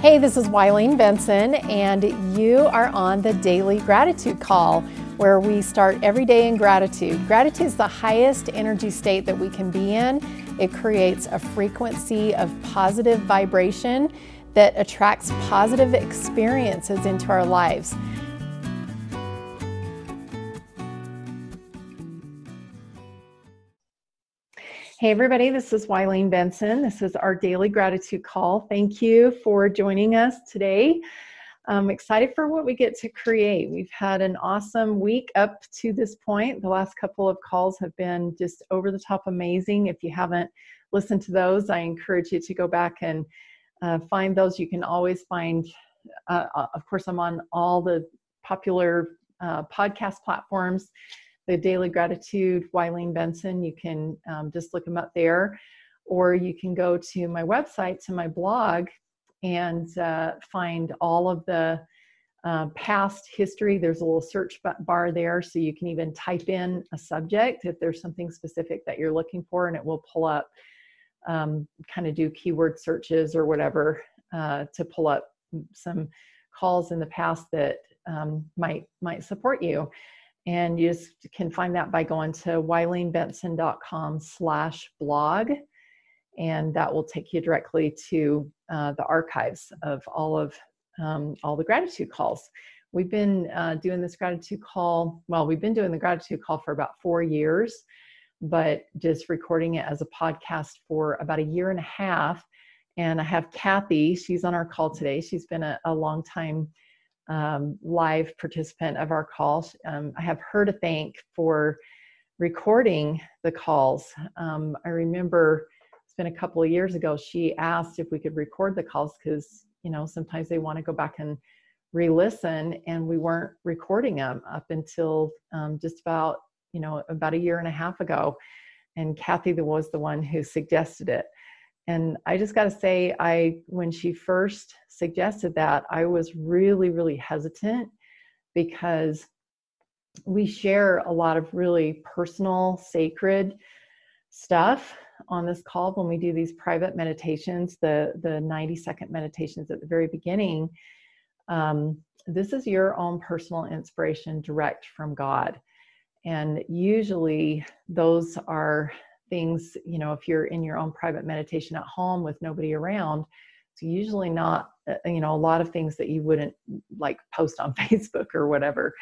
Hey, this is Wileen Benson, and you are on the Daily Gratitude Call, where we start every day in gratitude. Gratitude is the highest energy state that we can be in. It creates a frequency of positive vibration that attracts positive experiences into our lives. Hey everybody, this is Wileen Benson. This is our Daily Gratitude Call. Thank you for joining us today. I'm excited for what we get to create. We've had an awesome week up to this point. The last couple of calls have been just over the top amazing. If you haven't listened to those, I encourage you to go back and find those. You can always find, of course, I'm on all the popular podcast platforms. The Daily Gratitude, Wileen Benson, you can just look them up there, or you can go to my website, to my blog, and find all of the past history. There's a little search bar there, so you can even type in a subject if there's something specific that you're looking for, and it will pull up, kind of do keyword searches or whatever to pull up some calls in the past that might support you. And you just can find that by going to wileenbenson.com/blog. And that will take you directly to the archives of all the gratitude calls. We've been doing this gratitude call. Well, we've been doing the gratitude call for about 4 years, but just recording it as a podcast for about 1.5 years. And I have Kathy, she's on our call today. She's been a long time live participant of our calls. I have her to thank for recording the calls. I remember it's been a couple of years ago, she asked if we could record the calls because, sometimes they want to go back and re-listen, and we weren't recording them up until just about 1.5 years ago. And Kathy was the one who suggested it. And I just got to say, when she first suggested that, I was really, really hesitant because we share a lot of really personal, sacred stuff on this call when we do these private meditations, the 90-second meditations at the very beginning. This is your own personal inspiration direct from God. And usually those are things, if you're in your own private meditation at home with nobody around, it's usually not, a lot of things that you wouldn't like post on Facebook or whatever,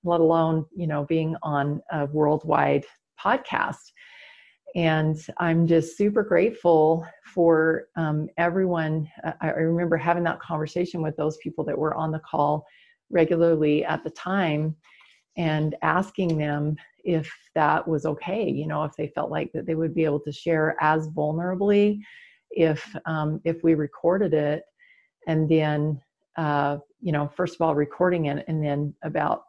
let alone, being on a worldwide podcast. And I'm just super grateful for everyone. I remember having that conversation with those people that were on the call regularly at the time and asking them if that was okay, if they felt like that they would be able to share as vulnerably if we recorded it. And then, first of all, recording it, and then about,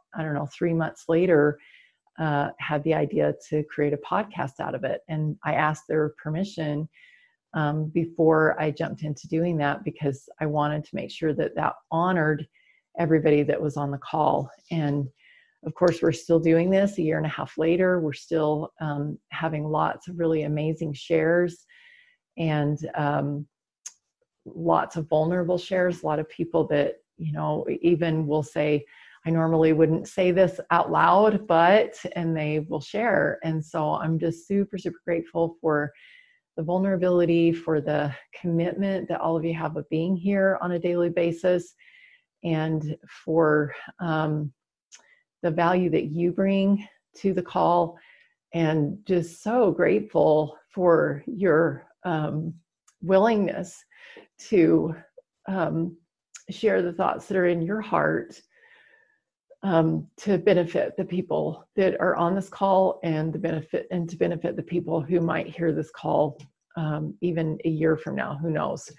3 months later, had the idea to create a podcast out of it. And I asked their permission before I jumped into doing that, because I wanted to make sure that honored everybody that was on the call. And of course, we're still doing this 1.5 years later. We're still having lots of really amazing shares, and lots of vulnerable shares. A lot of people that, even will say, I normally wouldn't say this out loud, and they will share. And so I'm just super, super grateful for the vulnerability, for the commitment that all of you have of being here on a daily basis, and for the value that you bring to the call. And just so grateful for your willingness to share the thoughts that are in your heart to benefit the people that are on this call, and to benefit the people who might hear this call even 1 year from now. Who knows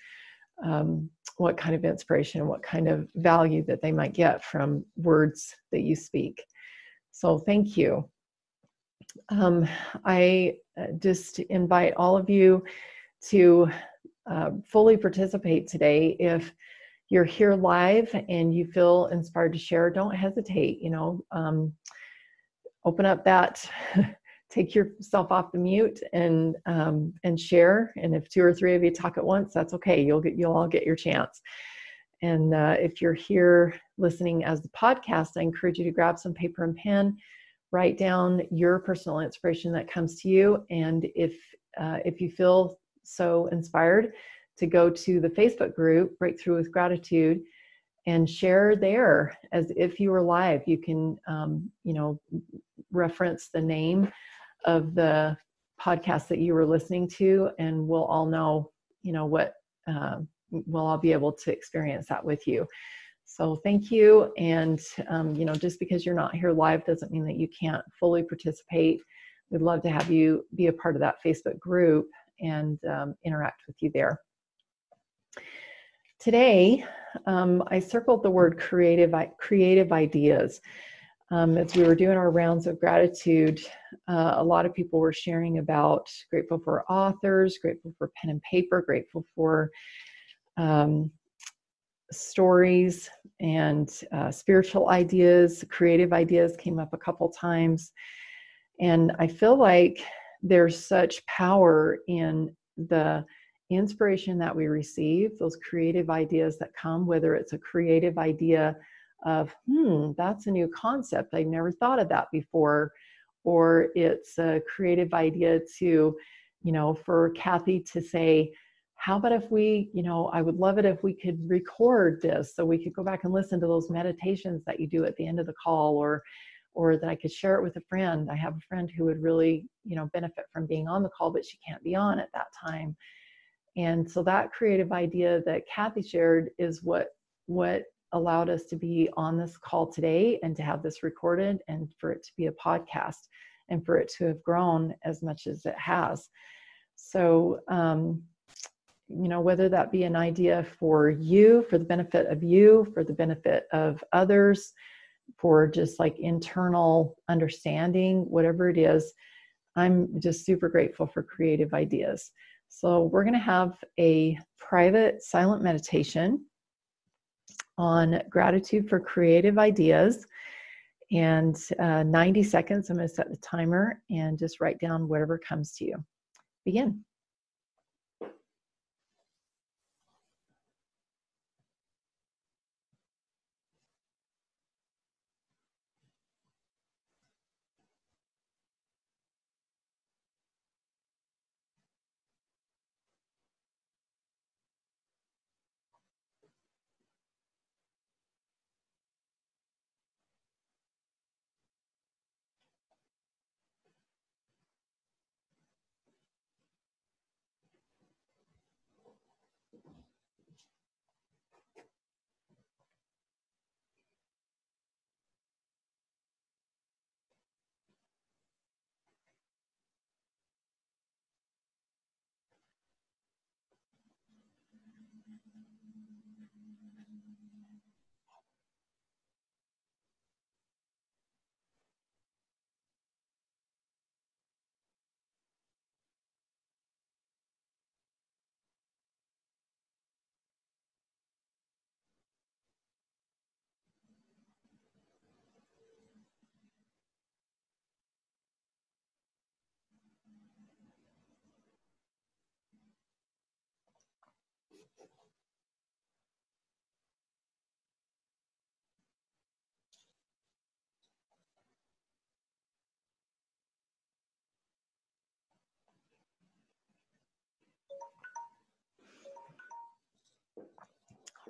what kind of inspiration, what kind of value that they might get from words that you speak. So thank you. I just invite all of you to fully participate today. If you're here live and you feel inspired to share, don't hesitate, open up that, take yourself off the mute and share. And if 2 or 3 of you talk at once, that's okay. You'll all get your chance. And if you're here listening as the podcast, I encourage you to grab some paper and pen, write down your personal inspiration that comes to you. And if you feel so inspired, to go to the Facebook group, Breakthrough with Gratitude, and share there as if you were live. You can, reference the name of the podcast that you were listening to, and we'll all know, what, we'll all be able to experience that with you. So thank you. And, just because you're not here live doesn't mean that you can't fully participate. We'd love to have you be a part of that Facebook group and interact with you there. Today, I circled the word creative ideas. As we were doing our rounds of gratitude, a lot of people were sharing about grateful for authors, grateful for pen and paper, grateful for stories and spiritual ideas. Creative ideas came up a couple times. And I feel like there's such power in the inspiration that we receive, those creative ideas that come, whether it's a creative idea of, that's a new concept, I've never thought of that before, or it's a creative idea to, for Kathy to say, how about if we, I would love it if we could record this so we could go back and listen to those meditations that you do at the end of the call, or that I could share it with a friend. I have a friend who would really, benefit from being on the call, but she can't be on at that time. And so that creative idea that Kathy shared is what allowed us to be on this call today and to have this recorded and for it to be a podcast and for it to have grown as much as it has. So, whether that be an idea for you, for the benefit of you, for the benefit of others, for just like internal understanding, whatever it is, I'm just super grateful for creative ideas. So we're going to have a private silent meditation on gratitude for creative ideas. And 90 seconds, I'm going to set the timer and just write down whatever comes to you. Begin.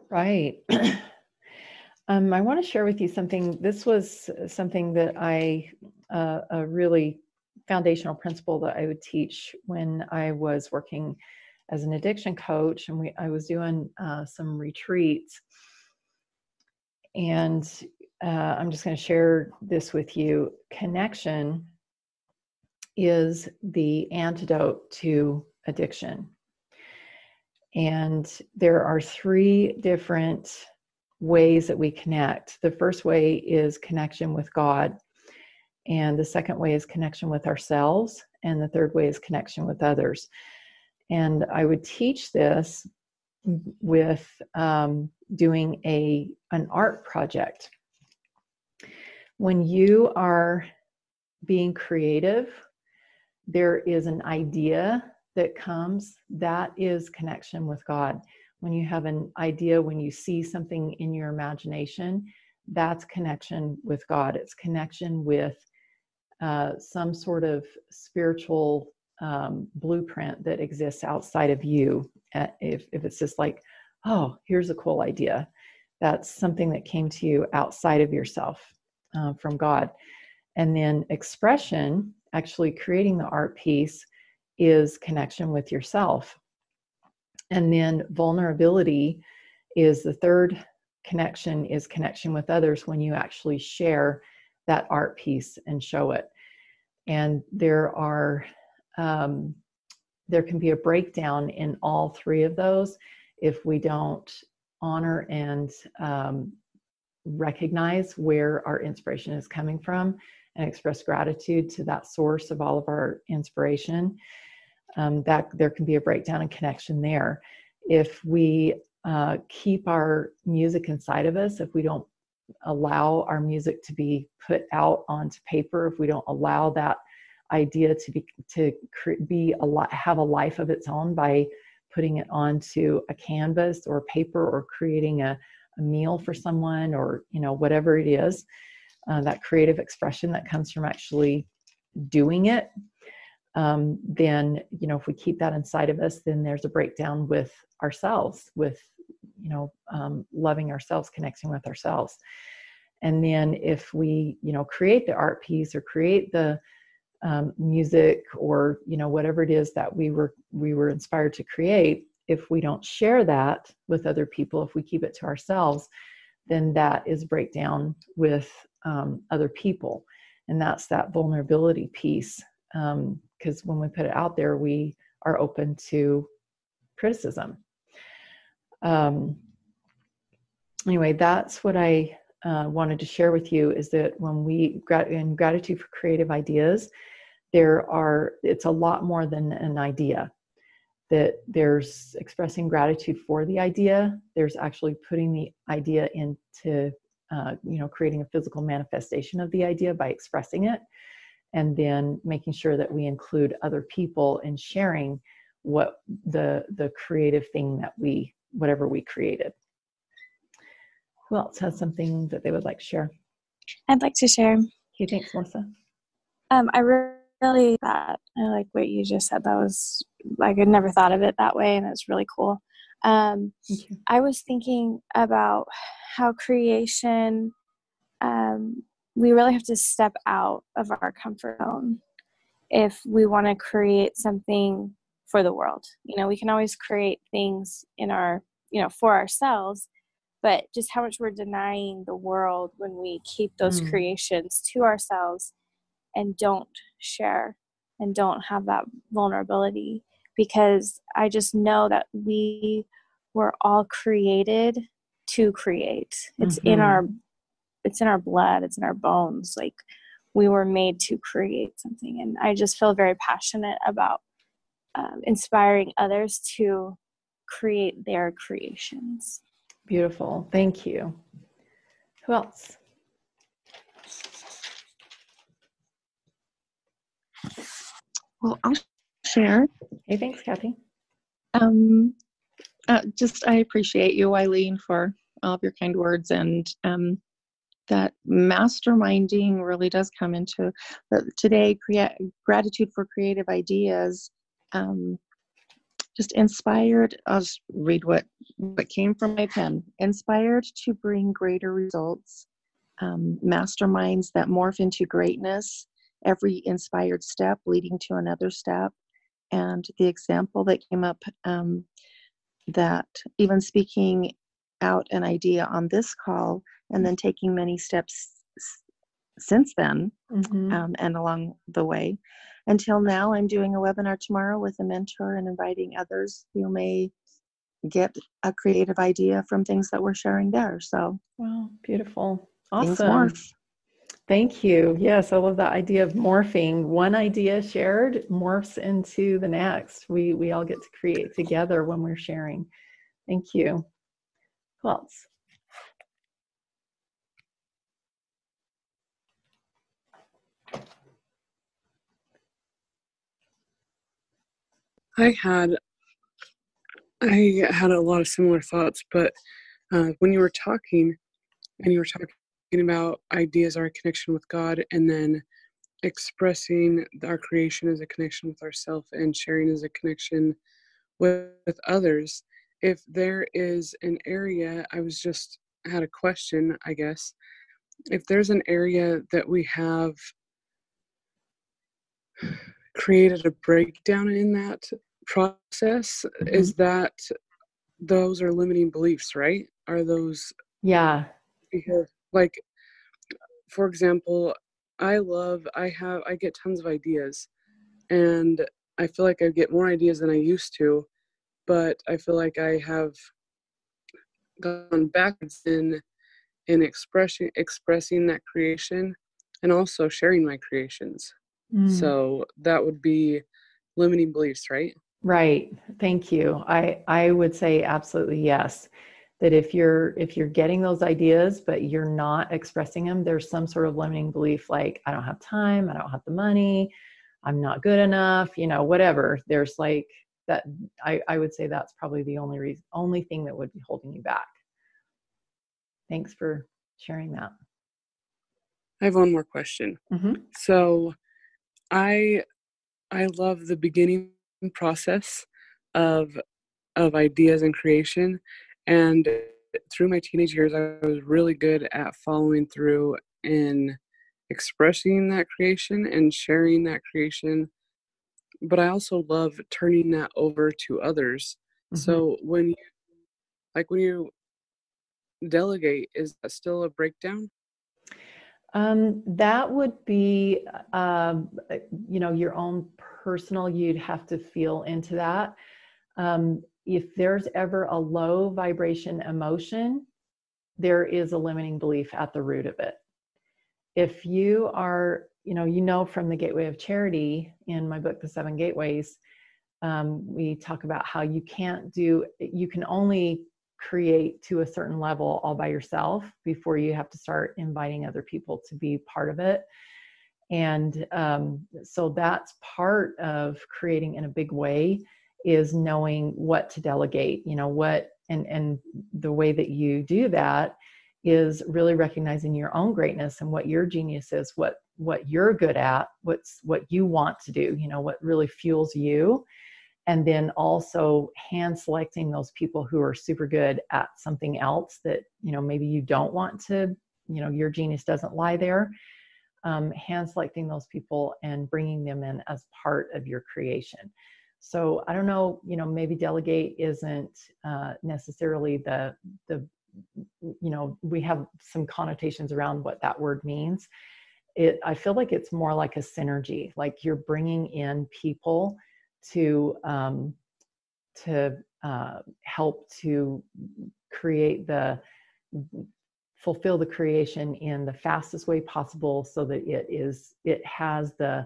Right. I want to share with you something. This was something that a really foundational principle that I would teach when I was working as an addiction coach, and I was doing some retreats. And I'm just going to share this with you. Connection is the antidote to addiction. And there are 3 different ways that we connect. The first way is connection with God. And the second way is connection with ourselves. And the third way is connection with others. And I would teach this with doing an art project. When you are being creative, there is an idea that comes, that is connection with God. when you have an idea, when you see something in your imagination, that's connection with God. It's connection with some sort of spiritual blueprint that exists outside of you. If it's just like, oh, here's a cool idea, that's something that came to you outside of yourself, from God. And then expression, actually creating the art piece, is connection with yourself. And then vulnerability is the third connection, is connection with others, when you actually share that art piece and show it. And there can be a breakdown in all three of those if we don't honor and recognize where our inspiration is coming from and express gratitude to that source of all of our inspiration. That there can be a breakdown and connection there. If we keep our music inside of us, if we don't allow our music to be put out onto paper, if we don't allow that idea have a life of its own by putting it onto a canvas or paper, or creating a meal for someone, or whatever it is, that creative expression that comes from actually doing it, then if we keep that inside of us, then there's a breakdown with ourselves, with loving ourselves, connecting with ourselves. And then if we create the art piece, or create the music, or whatever it is that we were inspired to create, if we don't share that with other people, if we keep it to ourselves, then that is breakdown with other people. And that's that vulnerability piece, because when we put it out there, we are open to criticism. Anyway, that's what I wanted to share with you, is that when we in Gratitude for Creative Ideas, it's a lot more than an idea. That there's expressing gratitude for the idea. There's actually putting the idea into, creating a physical manifestation of the idea by expressing it, and then making sure that we include other people in sharing what the creative thing that whatever we created. Who else has something that they would like to share? I'd like to share. Okay, thanks, Melissa. I really I like what you just said. That was like, I'd never thought of it that way, and it's really cool. I was thinking about how creation, we really have to step out of our comfort zone if we want to create something for the world. We can always create things for ourselves, but just how much we're denying the world when we keep those creations to ourselves and don't share and don't have that vulnerability. Because I just know that we were all created to create. It's in our blood, it's in our bones. Like, we were made to create something. And I just feel very passionate about inspiring others to create their creations. Beautiful. Thank you. Who else? Well, I'll share. Hey, thanks, Kathy. I appreciate you, Eileen, for all of your kind words, and that masterminding really does come into today. Gratitude for Creative Ideas. Just inspired. I'll just read what came from my pen. Inspired to bring greater results. Masterminds that morph into greatness. Every inspired step leading to another step. And the example that came up, that even speaking out an idea on this call and then taking many steps since then, and along the way, until now, I'm doing a webinar tomorrow with a mentor and inviting others who may get a creative idea from things that we're sharing there. So, wow, beautiful. Awesome. Things morph. Thank you. Yes, I love that idea of morphing. One idea shared morphs into the next. We all get to create together when we're sharing. Thank you. Who else? I had I had a lot of similar thoughts, but when you were talking and you were talking about ideas are a connection with God, and then expressing our creation as a connection with ourselves and sharing as a connection with others, if there is an area, I was just had a question, I guess, if there's an area that we have created a breakdown in that process, is that those are limiting beliefs, right? Are those, Yeah. because, like, for example, I get tons of ideas, and I feel like I get more ideas than I used to, but I feel like I have gone backwards in expressing that creation and also sharing my creations. So that would be limiting beliefs, right? Right. Thank you. I would say absolutely yes. That if you're getting those ideas but you're not expressing them, there's some sort of limiting belief like I don't have time, I don't have the money, I'm not good enough, whatever. There's like that. I would say that's probably the only thing that would be holding you back. Thanks for sharing that. I have one more question. So I love the beginning process of ideas and creation, and through my teenage years I was really good at following through in expressing that creation and sharing that creation, but I also love turning that over to others. So when you delegate, is that still a breakdown? That would be, your own personal, you'd have to feel into that. If there's ever a low vibration emotion, there is a limiting belief at the root of it. If you are, from the Gateway of Charity in my book, The Seven Gateways, we talk about how you can only create to a certain level all by yourself before you have to start inviting other people to be part of it. And so that's part of creating in a big way, is knowing what to delegate, and the way that you do that is really recognizing your own greatness and what your genius is, what you're good at, what you want to do, what really fuels you. And then also hand selecting those people who are super good at something else that, maybe you don't want to, your genius doesn't lie there. Hand selecting those people and bringing them in as part of your creation. So I don't know, maybe delegate isn't necessarily the we have some connotations around what that word means. I feel like it's more like a synergy, like you're bringing in people to help to create fulfill the creation in the fastest way possible, so that it has the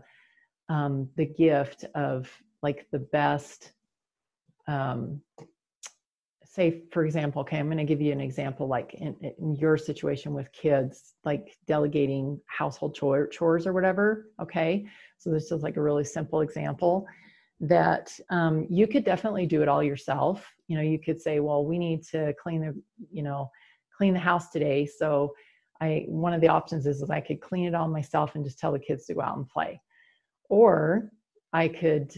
gift of like the best. Say, for example, okay, I'm going to give you an example, like in your situation with kids, like delegating household chores or whatever. Okay, so this is like a really simple example that you could definitely do it all yourself. You could say, well, we need to clean the house today. So one of the options is I could clean it all myself and just tell the kids to go out and play. Or I could,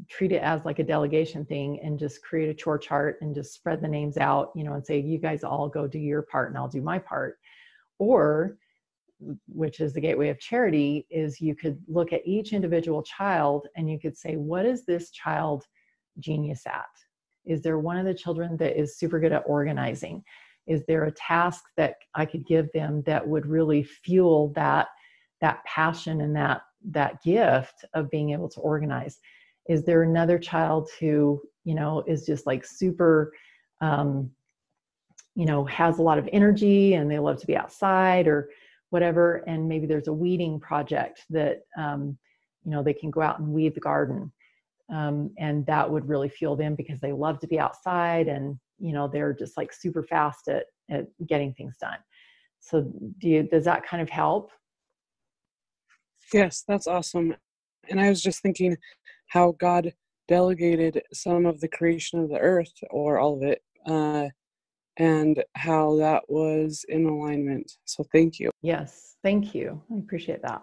treat it as like a delegation thing and just create a chore chart and just spread the names out, and say, you guys all go do your part and I'll do my part. Or, which is the Gateway of Charity, is you could look at each individual child and you could say, what is this child genius at? Is there one of the children that is super good at organizing? Is there a task that I could give them that would really fuel that passion and that gift of being able to organize? Is there another child who, is just like super, has a lot of energy and they love to be outside or whatever, and maybe there's a weeding project that, they can go out and weed the garden. And that would really fuel them because they love to be outside and, they're just like super fast at getting things done. So does that kind of help? Yes, that's awesome. And I was just thinking how God delegated some of the creation of the earth, or all of it, and how that was in alignment. So thank you. Yes, thank you. I appreciate that.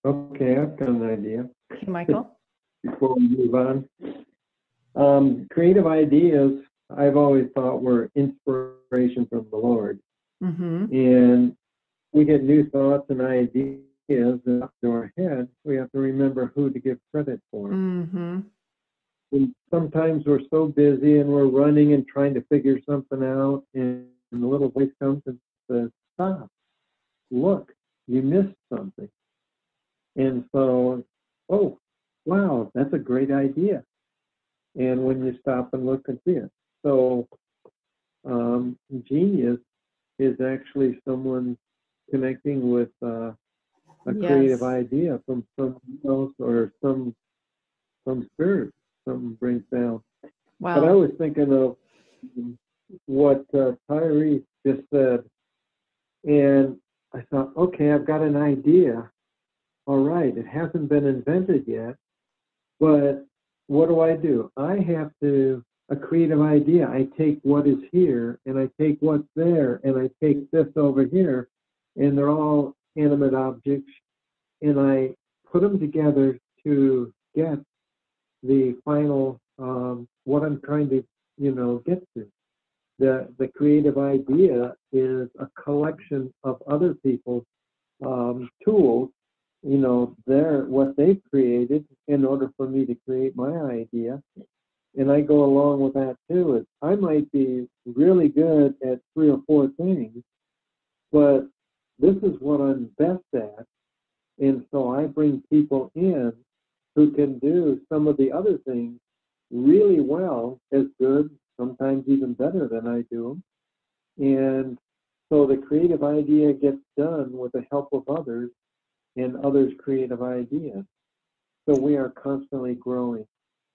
Okay, I've got an idea. Okay, Michael? Before we move on. Creative ideas, I've always thought were inspiration from the Lord. Mm-hmm. And we get new thoughts and ideas up to our head. We have to remember who to give credit for. Mm-hmm. And sometimes we're so busy and we're running and trying to figure something out, and the little voice comes and says, stop, look, you missed something. And so, oh, wow, that's a great idea. And when you stop and look and see it. So genius is actually someone connecting with a creative idea from someone else, or some spirit someone brings down. Wow. But I was thinking of what Tyree just said, and I thought, okay, I've got an idea. All right, it hasn't been invented yet, but what do? I have a creative idea. I take what is here, and I take what's there, and I take this over here, and they're all animate objects, and I put them together to get the final, what I'm trying to, get to. The creative idea is a collection of other people's tools, what they've created in order for me to create my idea. And I go along with that too. Is I might be really good at 3 or 4 things, but this is what I'm best at. And so I bring people in who can do some of the other things really well, as good, sometimes even better than I do them. And so the creative idea gets done with the help of others and others' creative ideas. So we are constantly growing.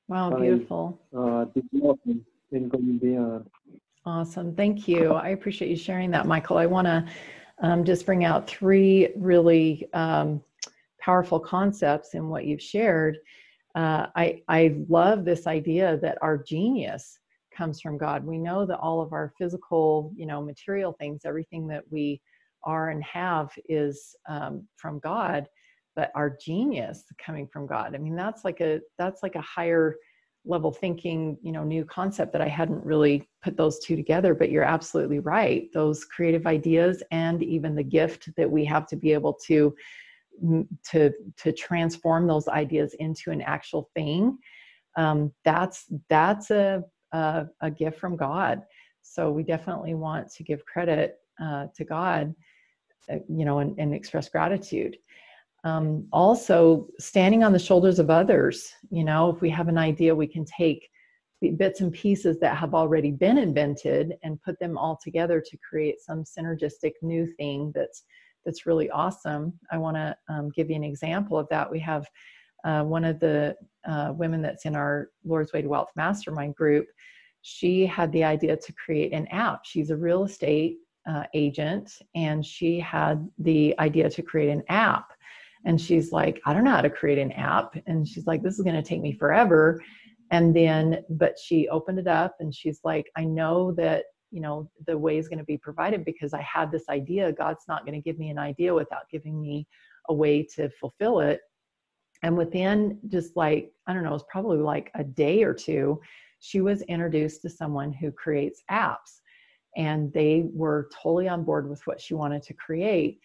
Wow, beautiful. Developing and going beyond. Awesome. Thank you. I appreciate you sharing that, Michael. I want to just bring out 3 really powerful concepts in what you've shared. I love this idea that our genius comes from God. We know that all of our physical, material things, everything that we are and have is from God, but our genius coming from God. I mean, that's like a higher level thinking, new concept that I hadn't really put those 2 together, but you're absolutely right. Those creative ideas and even the gift that we have to be able to transform those ideas into an actual thing. That's a gift from God. So we definitely want to give credit to God, and express gratitude. Also, standing on the shoulders of others. If we have an idea, we can take bits and pieces that have already been invented and put them all together to create some synergistic new thing that's really awesome. I want to give you an example of that. We have one of the women that's in our Lord's Way to Wealth Mastermind group. She had the idea to create an app. She's a real estate agent, and she had the idea to create an app. And she's like, I don't know how to create an app. And she's like, this is going to take me forever. And then, but she opened it up and she's like, I know that, the way is going to be provided because I had this idea. God's not going to give me an idea without giving me a way to fulfill it. And within just I don't know, it's probably like a day or 2, she was introduced to someone who creates apps, and they were totally on board with what she wanted to create.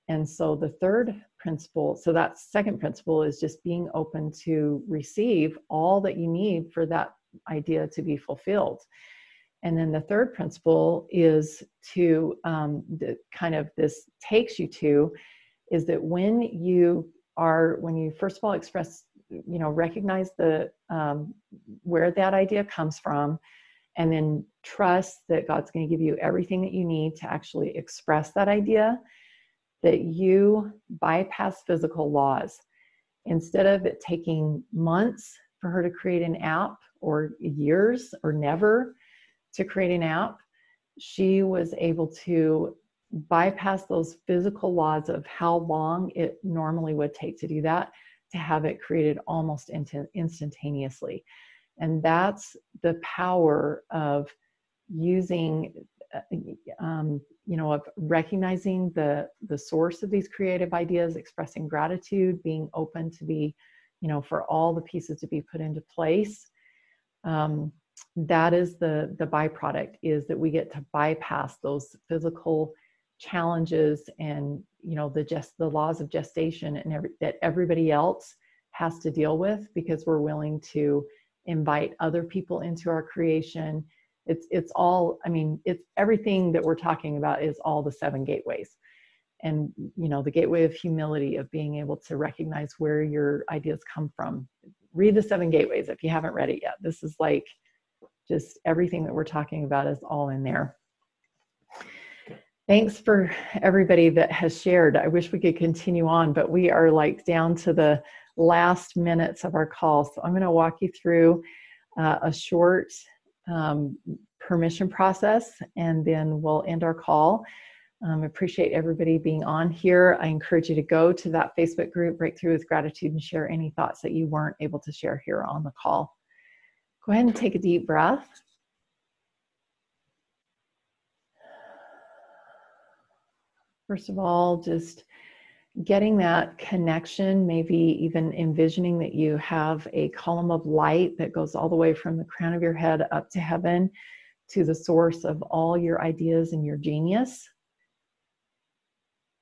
And so the third principle, so that second principle is just being open to receive all that you need for that idea to be fulfilled. And then the third principle is to this takes you to is that when you first of all express, recognize the where that idea comes from, and then trust that God's going to give you everything that you need to actually express that idea, that you bypass physical laws. Instead of it taking months for her to create an app, or years, or never to create an app, she was able to bypass those physical laws of how long it normally would take to do that, to have it created almost instantaneously. And that's the power of using, of recognizing the source of these creative ideas, expressing gratitude, being open to be, for all the pieces to be put into place. That is the byproduct, is that we get to bypass those physical challenges and, the laws of gestation and that everybody else has to deal with, because we're willing to invite other people into our creation. It's all, it's everything that we're talking about is all the 7 gateways. And, the gateway of humility, of being able to recognize where your ideas come from. Read the 7 gateways if you haven't read it yet. This is like just everything that we're talking about is all in there. Thanks for everybody that has shared. I wish we could continue on, but we are like down to the last minutes of our call. So I'm going to walk you through a short permission process, and then we'll end our call. I appreciate everybody being on here. I encourage you to go to that Facebook group, Breakthrough with Gratitude, and share any thoughts that you weren't able to share here on the call. Go ahead and take a deep breath. First of all, just getting that connection, maybe even envisioning that you have a column of light that goes all the way from the crown of your head up to heaven, to the source of all your ideas and your genius.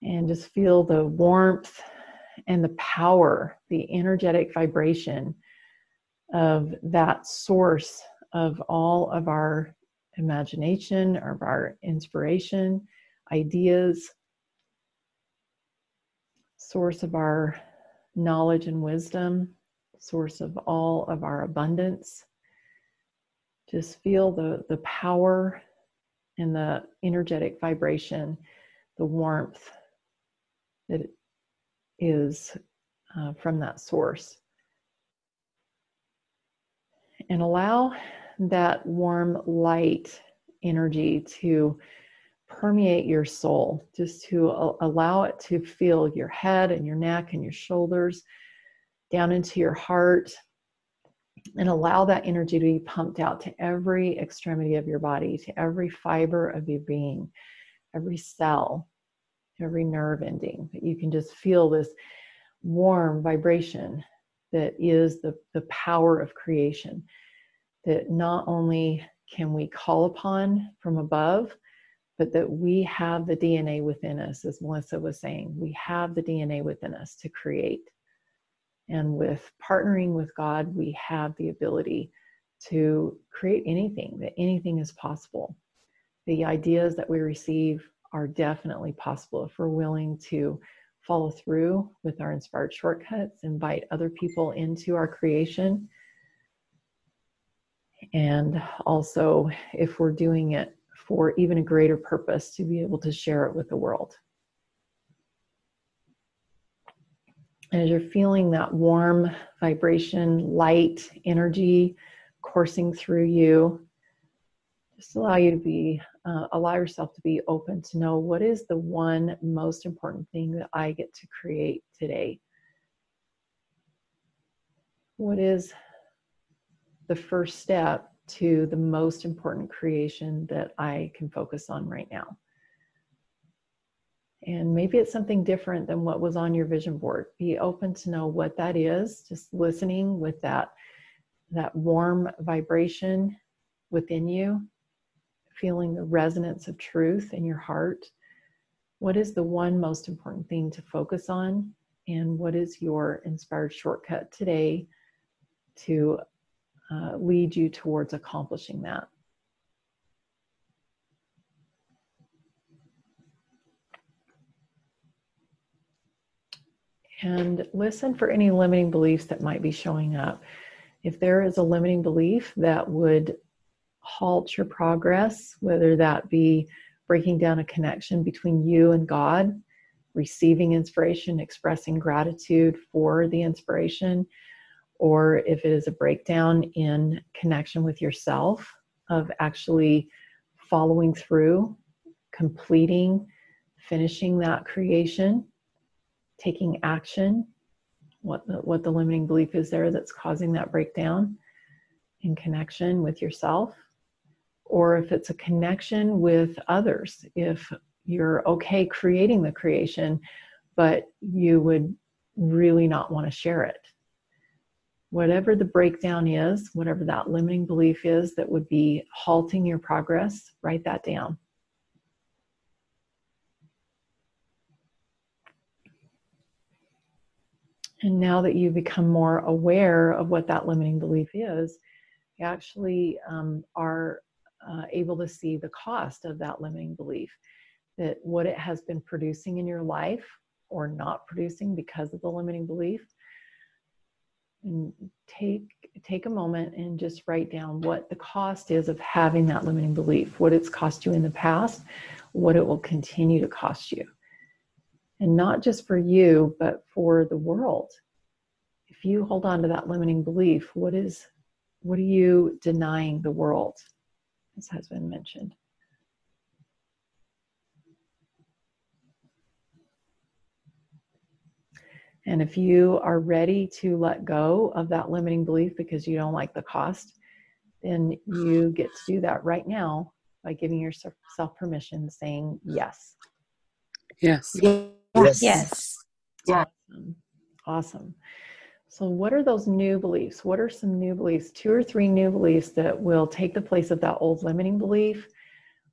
And just feel the warmth and the power, the energetic vibration of that source of all of our imagination, of our inspiration, ideas, source of our knowledge and wisdom, source of all of our abundance. Just feel the power and the energetic vibration, the warmth that is from that source. And allow that warm light energy to permeate your soul, just to allow it to fill your head and your neck and your shoulders, down into your heart, and allow that energy to be pumped out to every extremity of your body, to every fiber of your being, every cell, every nerve ending. That you can just feel this warm vibration that is the power of creation, that not only can we call upon from above, but that we have the DNA within us, as Melissa was saying. We have the DNA within us to create. And with partnering with God, we have the ability to create anything, that anything is possible. The ideas that we receive are definitely possible if we're willing to follow through with our inspired shortcuts, invite other people into our creation, and also if we're doing it for even a greater purpose, to be able to share it with the world. As you're feeling that warm vibration, light energy coursing through you, just allow yourself to be open to know, what is the one most important thing that I get to create today? What is the first step to the most important creation that I can focus on right now? And maybe it's something different than what was on your vision board. Be open to know what that is, just listening with that warm vibration within you, feeling the resonance of truth in your heart. What is the one most important thing to focus on? And what is your inspired shortcut today to lead you towards accomplishing that? And listen for any limiting beliefs that might be showing up. If there is a limiting belief that would halt your progress, whether that be breaking down a connection between you and God, receiving inspiration, expressing gratitude for the inspiration, or if it is a breakdown in connection with yourself, of actually following through, completing, finishing that creation, taking action, what the limiting belief is there that's causing that breakdown in connection with yourself, or if it's a connection with others. If you're okay creating the creation, but you would really not want to share it. Whatever the breakdown is, whatever that limiting belief is that would be halting your progress, write that down. And now that you've become more aware of what that limiting belief is, you actually are able to see the cost of that limiting belief, that what it has been producing in your life or not producing because of the limiting belief. And take a moment and just write down what the cost is of having that limiting belief, what it's cost you in the past, what it will continue to cost you. And not just for you, but for the world. If you hold on to that limiting belief, what are you denying the world, as has been mentioned? And if you are ready to let go of that limiting belief because you don't like the cost, then you get to do that right now by giving yourself permission, saying yes. Yes. Yes. Yes. Yeah. Awesome. So what are those new beliefs? What are some new beliefs, 2 or 3 new beliefs that will take the place of that old limiting belief,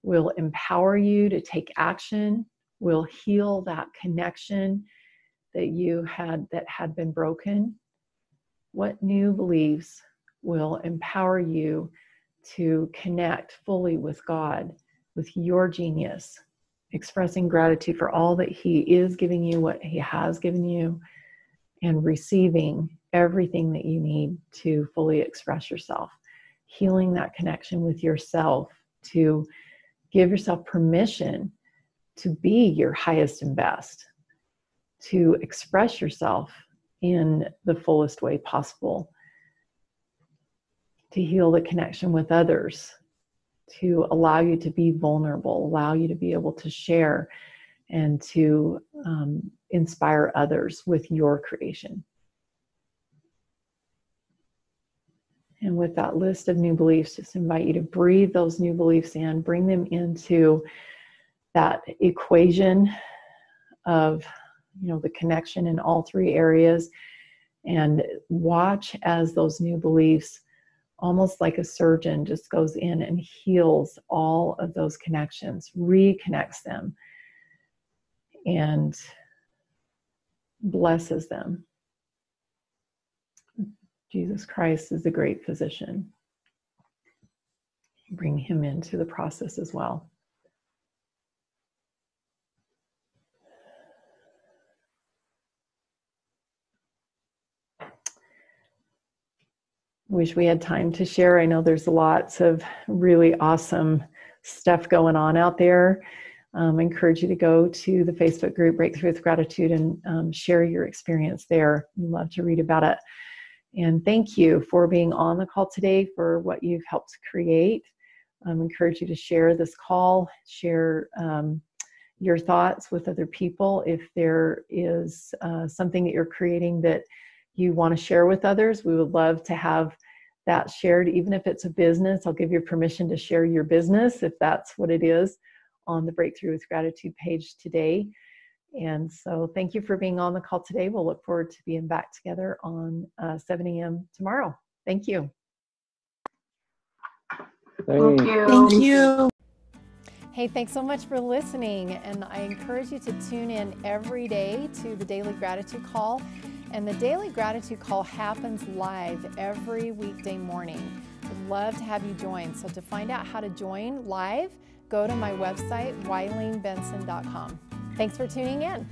will empower you to take action, will heal that connection that had been broken? What new beliefs will empower you to connect fully with God, with your genius, expressing gratitude for all that He is giving you, what He has given you, and receiving everything that you need to fully express yourself, healing that connection with yourself, to give yourself permission to be your highest and best, to express yourself in the fullest way possible, to heal the connection with others, to allow you to be vulnerable, allow you to be able to share and to inspire others with your creation. And with that list of new beliefs, just invite you to breathe those new beliefs in, bring them into that equation of the connection in all 3 areas, and watch as those new beliefs, almost like a surgeon, just goes in and heals all of those connections, reconnects them, and blesses them. Jesus Christ is the great physician. Bring Him into the process as well. Wish we had time to share. I know there's lots of really awesome stuff going on out there. I encourage you to go to the Facebook group, Breakthrough with Gratitude, and share your experience there. We'd love to read about it. And thank you for being on the call today, for what you've helped create. I encourage you to share this call, share your thoughts with other people. If there is something that you're creating that you want to share with others, we would love to have that shared. Even if it's a business, I'll give you permission to share your business if that's what it is on the Breakthrough with Gratitude page today. And so thank you for being on the call today. We'll look forward to being back together on 7 a.m. tomorrow. Thank you. Thank you. Hey, thanks so much for listening. And I encourage you to tune in every day to the Daily Gratitude Call. And the Daily Gratitude Call happens live every weekday morning. I'd love to have you join. So to find out how to join live, go to my website, WileenBenson.com. Thanks for tuning in.